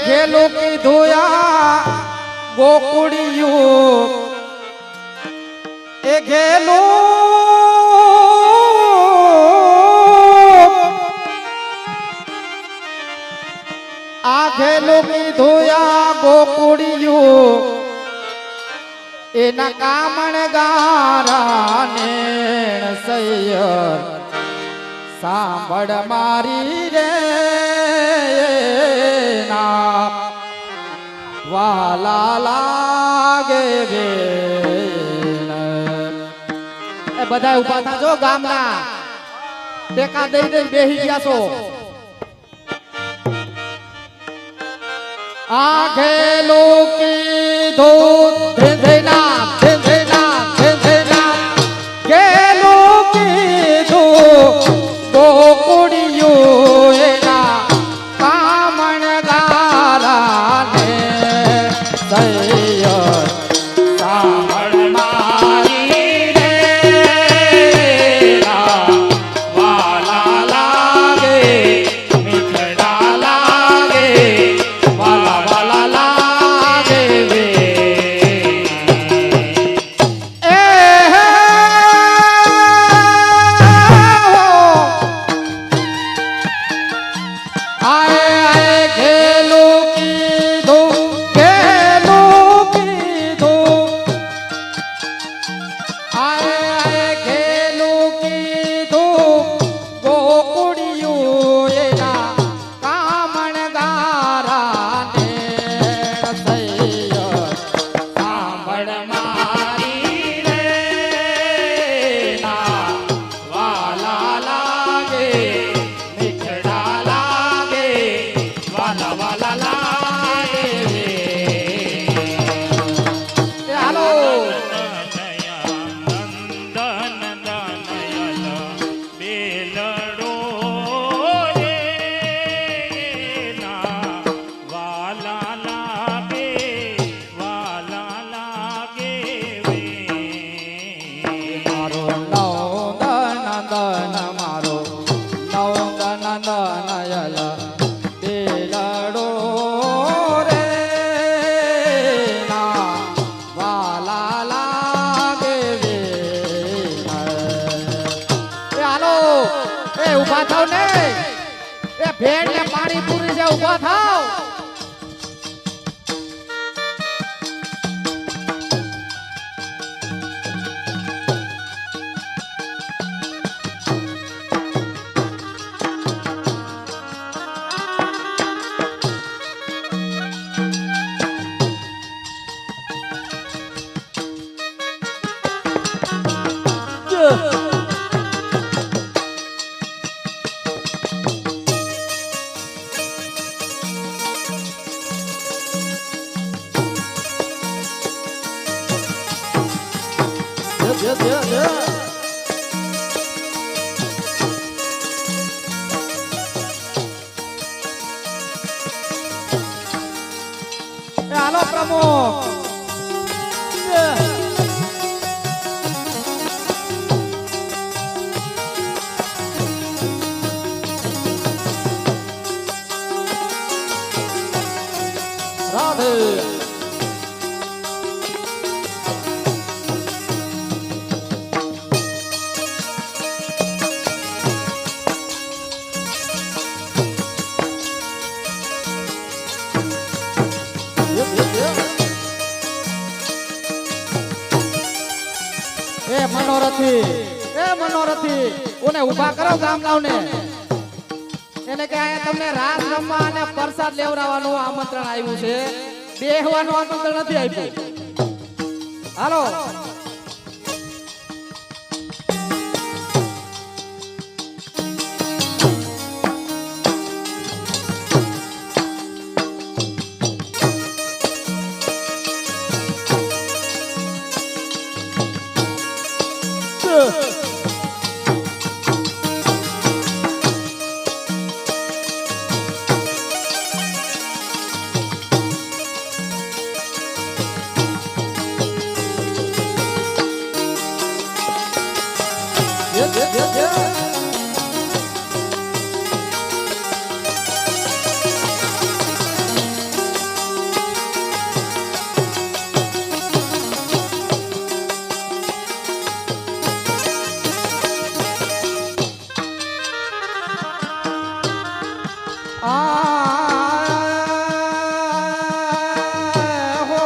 ઘેલું કીધું ગોકુડિયું એ ઘેલું આ ઘેલું કીધું ગોકુડિયું એના કામણ ગારા ને સૈયર સાંભળ મારી રે ના વાલા લાગે વેણ એ બધા ઉભા થાજો ગામના ટેકા દઈ દઈ બેહી ગયા છો આઘે લોકી ધોત ધેના ધેના ધેના કે લોકી ધો ગોકુડિયું એના કામણ ગારા ને સૈયર સાંભળ મારી રે વાલા લાગે મીઠડા લાગે વાલા વાલા લાગે વે ઉભા થાવ ને એ ભેડ ને પાણી પૂરી છે ઉભા થાવ હાલો પ્રમુખ રાધે મનોરથી ઓને ઊભા કરો ગામડાઓને એને કે આ તમને રાસ રમવા અને પ્રસાદ લેવરાવવાનું આમંત્રણ આવ્યું છે બેહવાનું આમંત્રણ નથી આપ્યું હાલો હો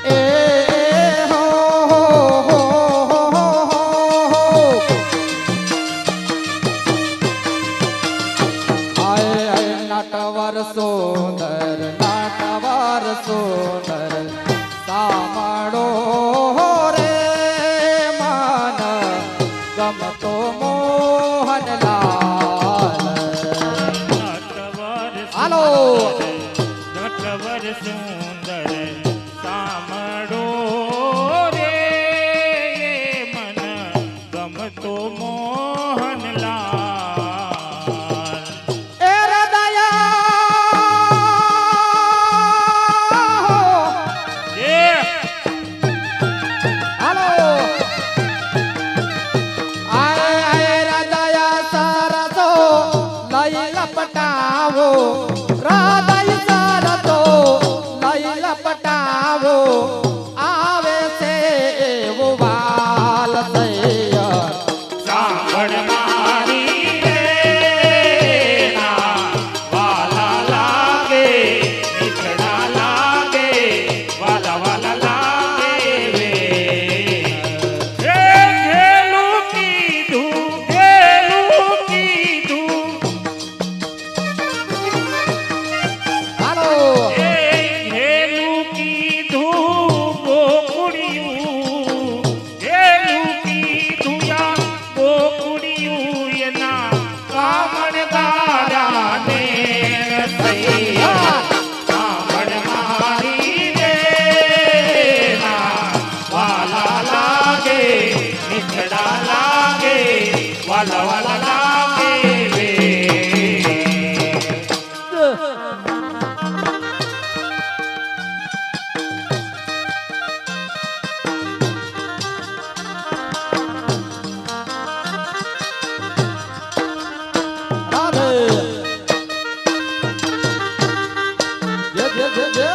એ હો હો હો આય નટવર સુંદર સાંભળો રે મન ગમતો મોહનલાલ હાલો નટવર સુંદર સાંભળો રે મન ગમતો મોહનલાલ એ હૃદયા હાલો આય હૃદયા સરસો લઈ લપટાવો હૃદય સરસો લઈ લપટાવો આવે છે એવો વાલ થયા સાંભળ મારી રે ના વાલા લાગે મીઠડા લાગે વાલા વાલા લાગે રે ઘેલું કીધું હાલો ઘેલું કીધું ગોકુળિયું ઘેલું કીધું યા ગોકુળિયું એના કામણદારાને થયા કામણ મારી રે ના વાલા લાગે મીઠડા લાગે વાલા વાલા લાગે રે રાધે જય જય જય જય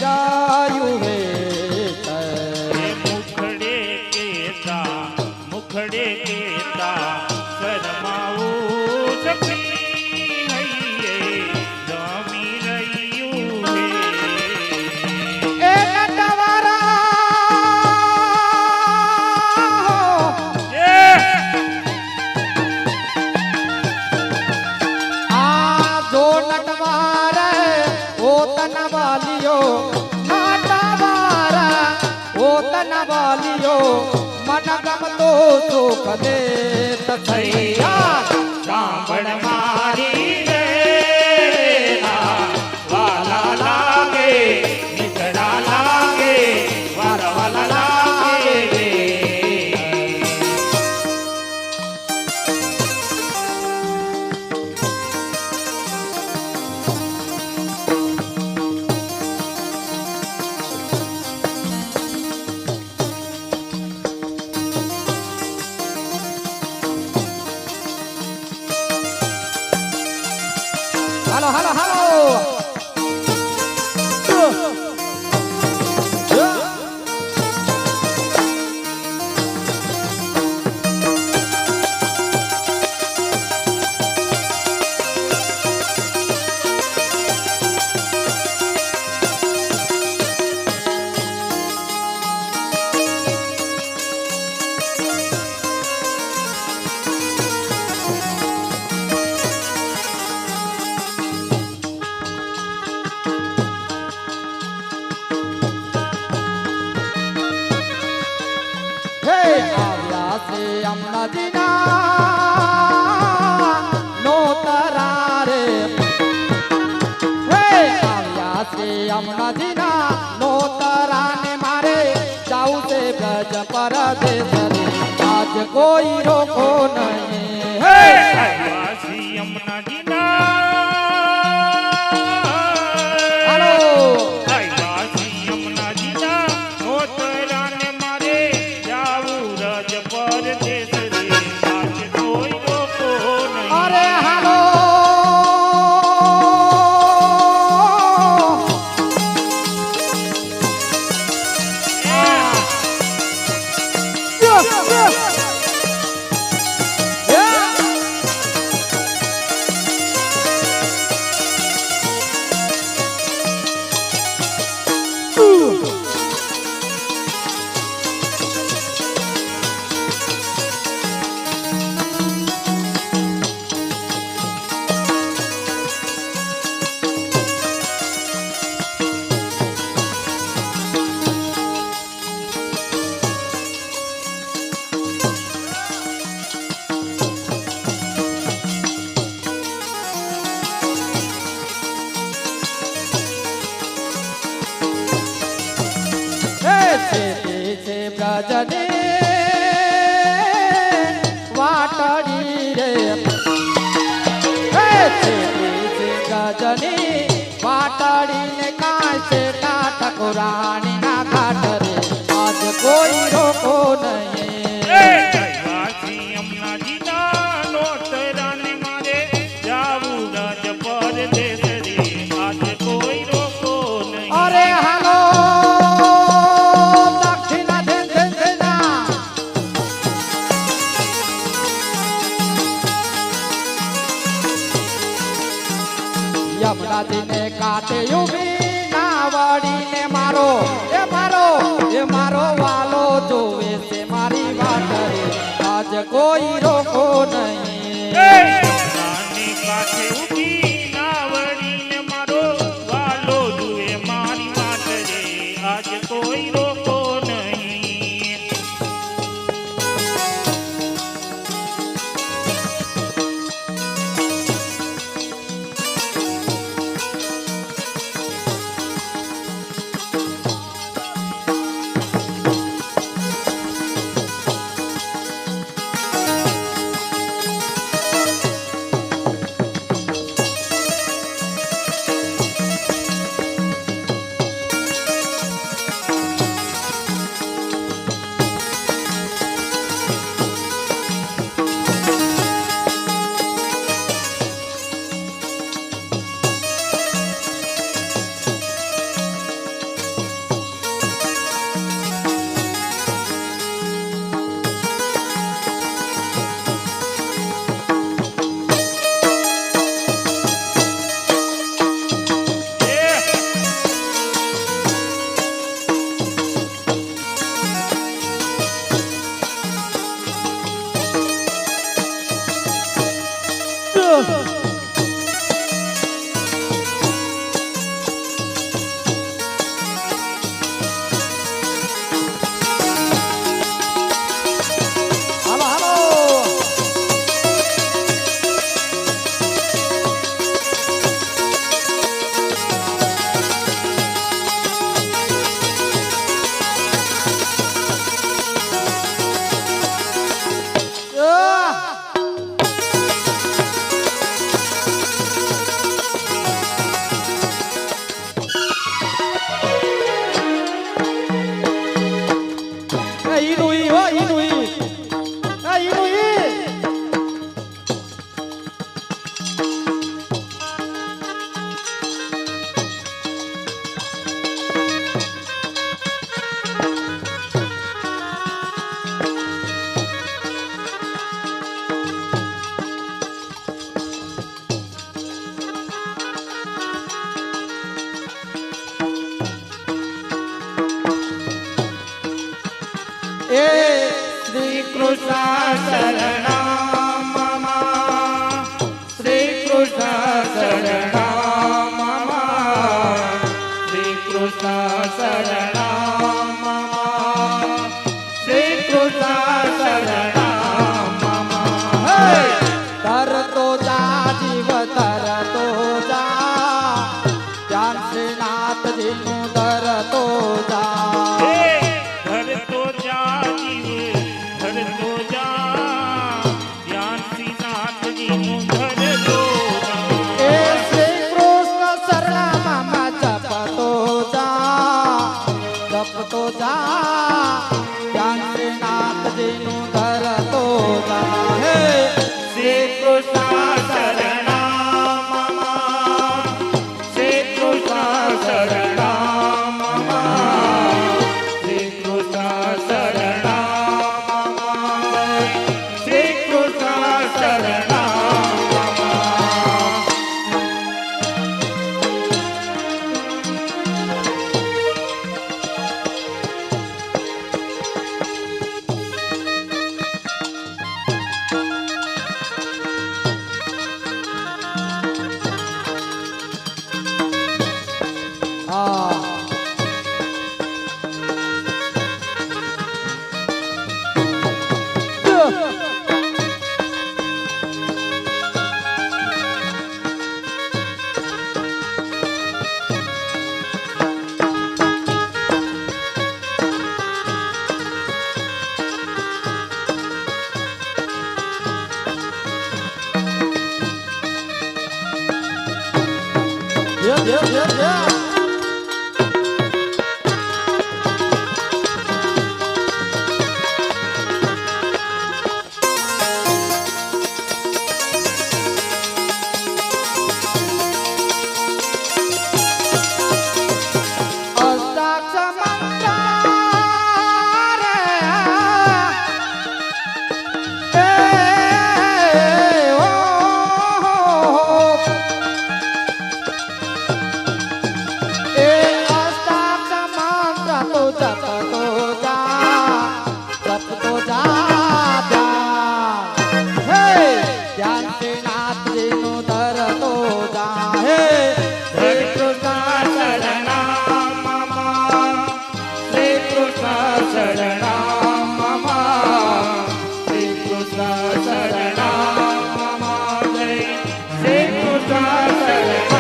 જાયું હે મુખડે કેતા શરમાવું સખી હૈયે જમી રહ્યું એ નટવારા આ જો નટવારે ઓ તન વાલિયો નટવારા ઓ તન વાલિયો મન ગમતો સુખ દે તથૈયા સાંભળ મારી રે વાલા લાગે નીકળા લાગે વાલા લાગે રે હાલો હાલો હાલો હે આવ્યા છે અમનાજીના નોતરા રે હે આવ્યા છે અમનાજીના નોતરા ને મારે જાવું છે ગજ પરદેશ રે આજ કોઈ રોકો નહીં હે વાસી યમુનાજીના હાલો વાસી યમુનાજીના નોતરાને મારે જાવું રજ પરદેશ રે આજ કોઈ રોકો નહીં અરે હાલો છે બ્રજને વાટડી રે હે છે ગજની વાટડી ને કાય છે ઠાકોરાણી ના ઘાટ રે આજ કોઈ રોકો નહીં વાસી યમુનાજીના નોતરાને મારે જાવું રજ પરદેશ રે આજ કોઈ રોકો નહીં અરે હાલો દક્ષિણા ધન ધન ધના યમુનાજીને કાંઠે ઊભી નાવડીને મારો એ મારો વાલો જોવે છે મારી વાત રે આજ કોઈ રોકો નહીં રાની કાંઠે ઊભી નાવડીને મારો વાલો જુએ મારી વાત રે આજ કોઈ રોકો નહીં ઈનું ઈ હો ઈનું ઈ ઈનું ઈ એ શ્રી કૃષ્ણ શરણમ મમ શ્રી કૃષ્ણ શરણમ મમ શ્રી કૃષ્ણ શરણમ મમ શ્રી કૃષ્ણ શરણમ મમ તરતો જા જીવ તરતો જા ધ્યાન શ્રીનાથજીનું તરતો જા ધરતો જા જીવ ધરતો જા ધ્યાનથી નાથજીનું ધરતો જા એ શ્રી કૃષ્ણ શરણમાં જપતો જા ધ્યાન શ્રીનાથજીનું ધરતો જા હે શ્રી કૃષ્ણ શરણમ મમ શ્રી કૃષ્ણ શરણમ મમ શ્રી કૃષ્ણ શરણમ મમ શ્રી કૃષ્ણ શરણમ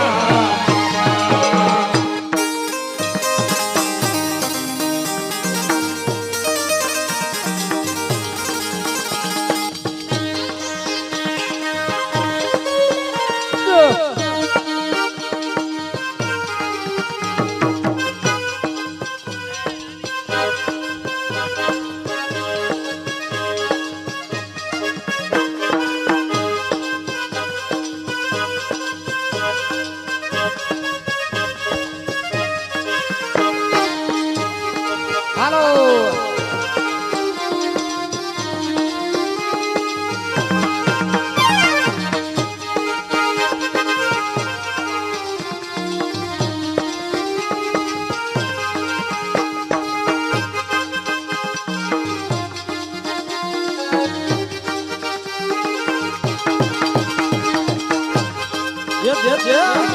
Yeah.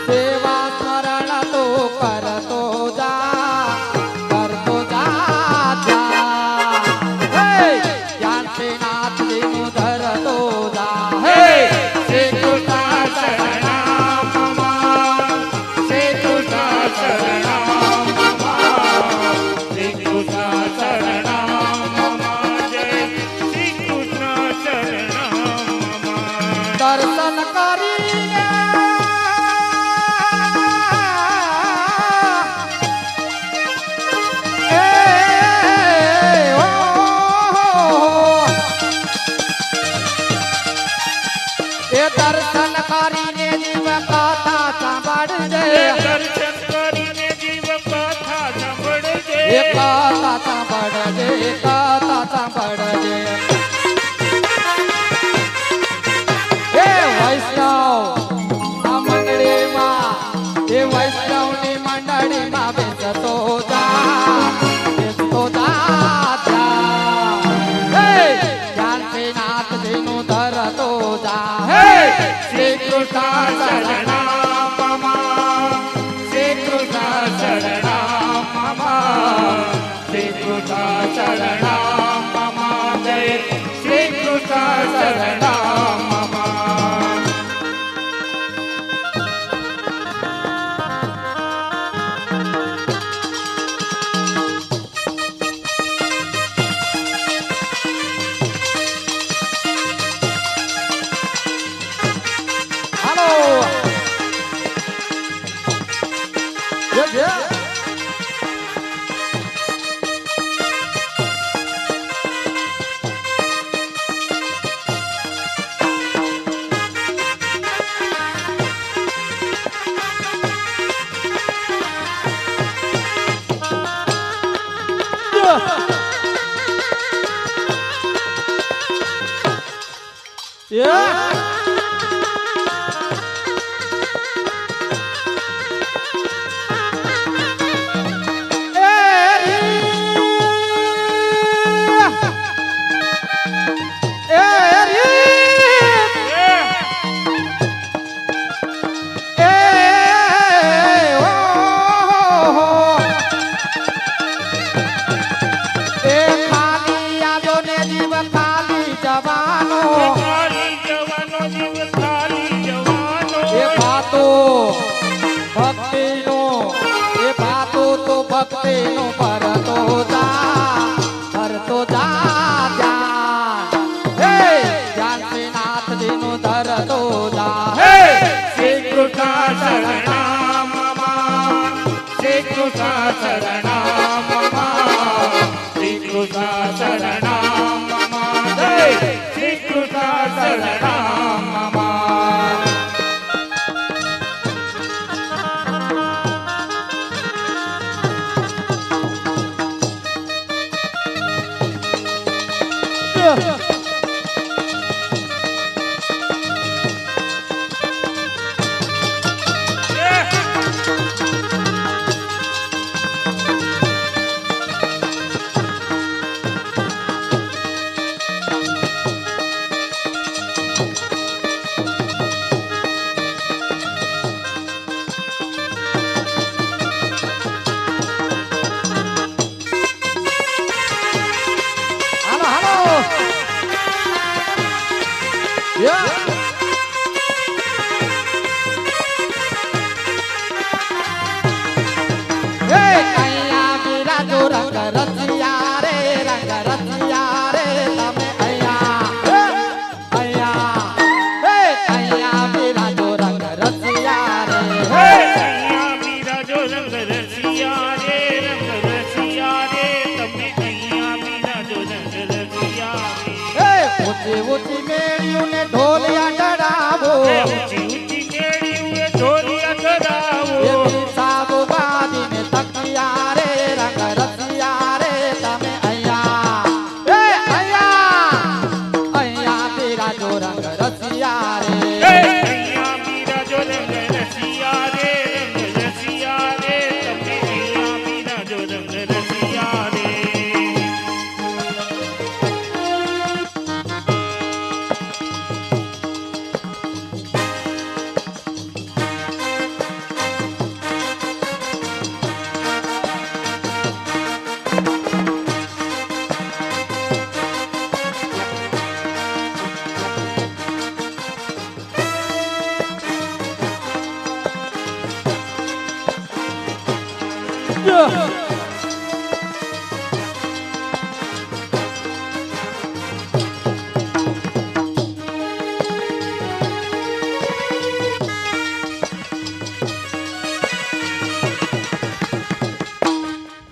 સેવા સ્મરણ તો કરતો જા એક કથા સાંભળજે એક કથા સાંભળજે એ વૈષ્ણવ આ મંડળીમાં એ વૈષ્ણવની મંડળીમાં બેસતો નાથજીનું ધરતો જા હે શ્રી કૃષ્ણ શરણામ મમ શ્રી કૃષ્ણ શરણામ મમ શ્રી કૃષ્ણ શરણામ મમ જય શ્રી કૃષ્ણ શરણામ મમ ભક્તિનું ભરતો જા ધ્યાન હે જ્ઞાનથી નાથજીનું ધરતો જા હે શ્રી કૃષ્ણ શરણામ મમ શ્રી કૃષ્ણ શરણામ મમ શ્રી કૃષ્ણ શરણામ મમ જય શ્રી કૃષ્ણ શરણામ મમ ઊંચી મેળ્યું ને ઢોલિયા ચડાવો ઊંચી કેળીએ ઢોલિયા ચડાવો એવી સાબુ બાંધીને તકિયા રે રંગ રસિયા રે તમે અહીંયા બિરાજો રંગ રસિયા રે અહીંયા બિરાજો રંગ રસિયા રે રંગ રસિયા રે તમે અહીંયા બિરાજો રંગ રસિયા રે Yeah.